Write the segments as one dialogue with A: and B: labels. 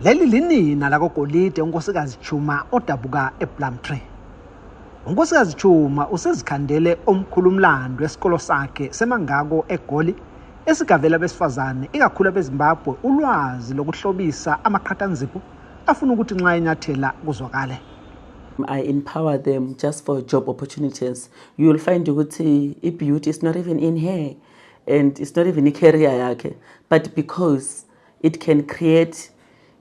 A: Leli linina lakogolide unkosikazi Chuma odabuka eBlumtree. Unkosikazi Chuma usezikhandele omkhulumlando wesikolo sakhe seMangako eGoli esigavela besifazane ikakhulu beZimbabwe ulwazi lokuhlobisa amaqhathanzipho afuna ukuthi nxa enyathela kuzwakale.
B: I empower them just for job opportunities. You will find ukuthi beauty is not even in hair and it's not even a career yakhe, but because it can create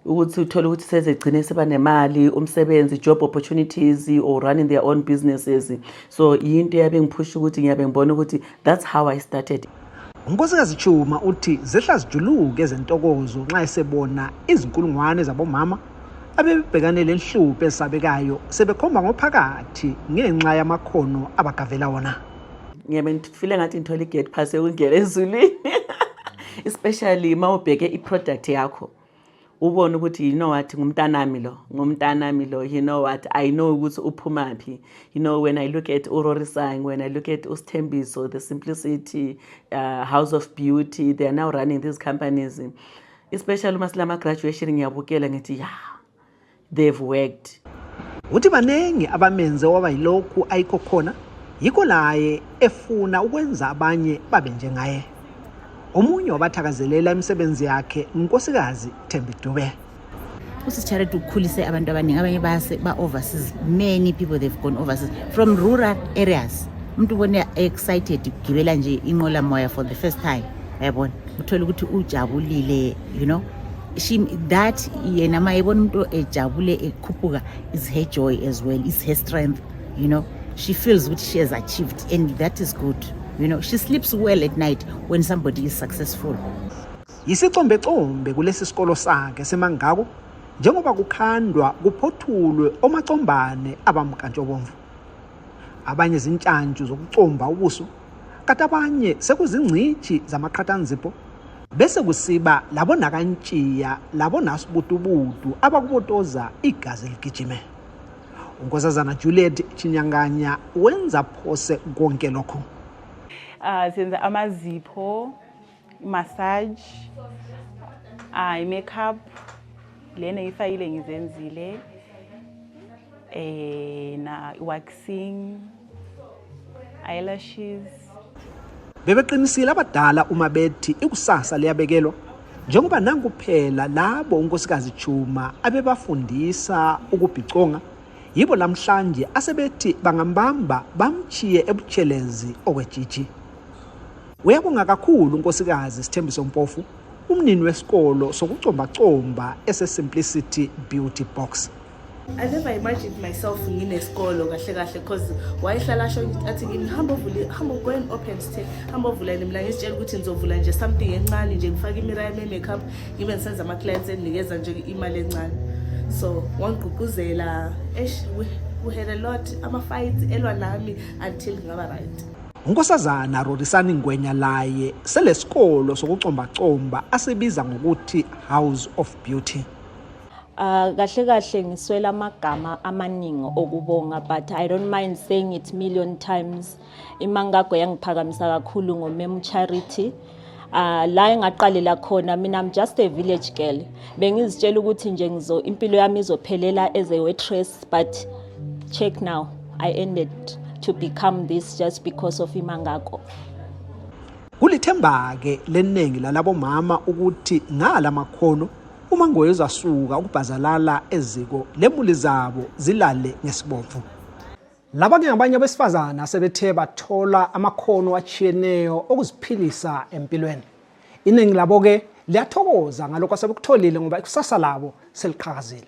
B: ukuthi uthola ukuthi sezegcine seba nemali umsebenzi job opportunities or running their own businesses. So into yabe ngiphusha ukuthi ngiyabe ngibona ukuthi that's how I started.
A: Unkosikazi Chuma uthi zehla zijuluke ezentokozo nxa esebona izinkulungwane zabomama abebhekane lenhlupho esabekayo sebekhomba ngophakathi ngenxa yamakhono abagavela wona.
B: Ngiyabe ngifile ngathi ngithola igate pass ukungena ezulwini especially mawubheke iproduct yakho ubone ukuthi you know what ngumntanami lo, you know what I know ukuthi uphumaphi. You know, when I look at Urorisang, when I look at Usthembiso, the Simplicity, House of Beauty, they are now running these companies, especially maslama graduation ngiyabukela ngithi yeah, they've worked.
A: Uthi banengi abamenze waba yilokhu ayikho khona yikho laye efuna ukwenza abanye babe njengaye. Omunye wabathakazelela imisebenzi yakhe unkosikazi Thembi Dube.
C: Usicharity ukukhulisa abantu abaningi abanye ba overseas. Many people they've gone overseas from rural areas. Umuntu ubone excited ukugibela nje inqola moya for the first time. Uyabona uthola ukuthi ujabulile, you know. That yena mayibona umuntu ejabule ekhuphuka is her joy as well, is her strength, you know. She feels what she has achieved and that is good. You know, she sleeps well at night when somebody is successful.
A: Yisicombe kulesi sikolo sakhe seMangako njengoba kukhandwa kuphothulwe omacombane abamkantshobomvu. Abanye zintshantshu zokucomba ubuso, kanti abanye sekuzingcithi zamaqhathanzipho bese kusiba labo nakantshiya labo nasibutubutu abakubotoza igazi ligijime. Unkosazana Juliet Chinyanganya wenza phose konke lokho.
D: Senza amazipho, massage, makeup, lena ifayile ngizenzile, na waxing, eyelashes.
A: Bebeqinisile abadala uma bethi ikusasa liyabekelwa njengoba nangu kuphela labo unkosikazi Chuma abebafundisa ukubhiconga yibo lamhlanje asebethi bangambamba bamchiye ebutshelezi okwejiji. Uyabonga kakhulu unkosikazi Sithembiso Mpofu umnini wesikolo sokucomba ese-Simplicity Beauty Box.
E: I never imagined myself in a school kahle because wayehlala asho athi ngini hamba go and open stay hamba vula mina ngisitshela ukuthi ngizovula nje something encane nje ngifaka imira yami makeup ngibe ngisenza ama clients endinikeza nje imali encane. So wangigqugquzela we had a lot ama fights elwa nami until ngaba right.
A: Unkosazana Rorisani Ngwenya laye selesikolo sokucomba asebiza ngokuthi House of Beauty.
F: Kahle ngiswela amagama amaningi okubonga, but I don't mind saying it million times. Imangako yangiphakamisa kakhulu ngomem Charity. La engaqalela khona mina I'm just a village girl. Bengizitshela ukuthi nje impilo yami izophelela as a waitress, but check now I ended to become this just because of Imangako.
A: Kulithemba ke lenengi lalabo mama ukuthi ngala makhono uma ngoyezasuka ukubhazalala eziko lemuli zabo zilale ngesibomvu. Laba ke ngabanye abesifazana sebethe bathola amakhono achiyeneyo okuziphilisa empilweni. Iningi labo ke liyathokoza ngalokho asebekutholile ngoba ikusasa labo seliqhakazile.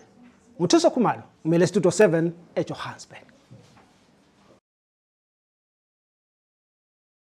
A: Nguthuso Khumalo, umele Studio 7 eJohannesburg.